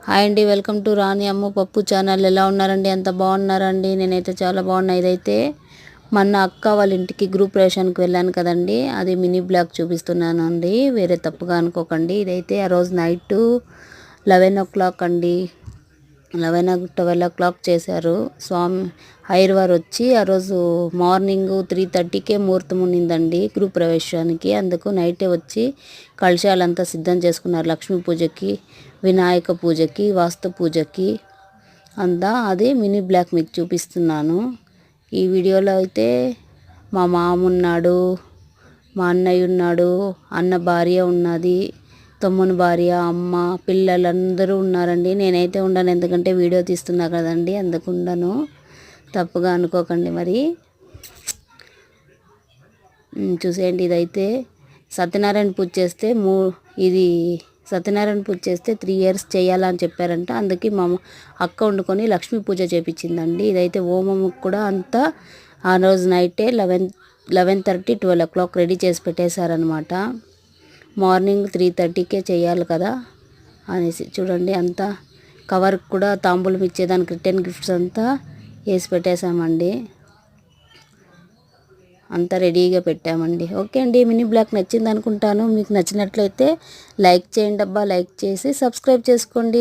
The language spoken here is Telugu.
హాయ్ అండి, వెల్కమ్ టు రాణి అమ్ము పప్పు ఛానల్. ఎలా ఉన్నారండి? ఎంత బాగున్నారండి? నేనైతే చాలా బాగున్నా. ఇదైతే మొన్న అక్క వాళ్ళ ఇంటికి గ్రూప్ ప్రవేశానికి వెళ్ళాను కదండి, అది మినీ బ్లాగ్ చూపిస్తున్నాను అండి, వేరే తప్పుగా అనుకోకండి. ఇదైతే ఆ రోజు నైట్ 11 అండి, 12 చేశారు. స్వామి హైర్వార్ వచ్చి ఆ రోజు మార్నింగ్ 3:30కే ముహూర్తం ఉన్నిందండి గ్రూప్ ప్రవేశానికి. అందుకు నైటే వచ్చి కలశాలంతా సిద్ధం చేసుకున్నారు. లక్ష్మీ పూజకి, వినాయక పూజకి, వాస్తు పూజకి అంతా. అది మినీ బ్లాక్ మీకు చూపిస్తున్నాను. ఈ వీడియోలో అయితే మా మామ ఉన్నాడు, మా అన్నయ్య ఉన్నాడు, అన్న భార్య ఉన్నది, తమ్ముని భార్య, అమ్మ, పిల్లలందరూ ఉన్నారండి. నేనైతే ఉండను, ఎందుకంటే వీడియో తీస్తున్నా కదండి, అందుకు ఉండను, తప్పుగా అనుకోకండి. మరి చూసేయండి. ఇదైతే సత్యనారాయణ పూజ చేస్తే ఇది సత్యనారాయణ పూజ చేస్తే 3 years చేయాలని చెప్పారంట. అందుకే మా అక్క వండుకొని లక్ష్మీ పూజ చేపించిందండి. ఇదైతే హోమము కూడా అంతా ఆ రోజు నైటే 11:30, 12 రెడీ చేసి పెట్టేశారనమాట. మార్నింగ్ 3:30కే చేయాలి కదా అనేసి. చూడండి, అంతా కవర్ కూడా తాంబూలం ఇచ్చేదానికి రిటర్న్ గిఫ్ట్స్ అంతా వేసి పెట్టేశామండి. అంతా రెడీగా పెట్టామండి. ఓకే అండి, మినీ బ్లాగ్ నచ్చింది అనుకుంటాను. మీకు నచ్చినట్లయితే లైక్ చేయండి అబ్బా, లైక్ చేసి సబ్స్క్రైబ్ చేసుకోండి.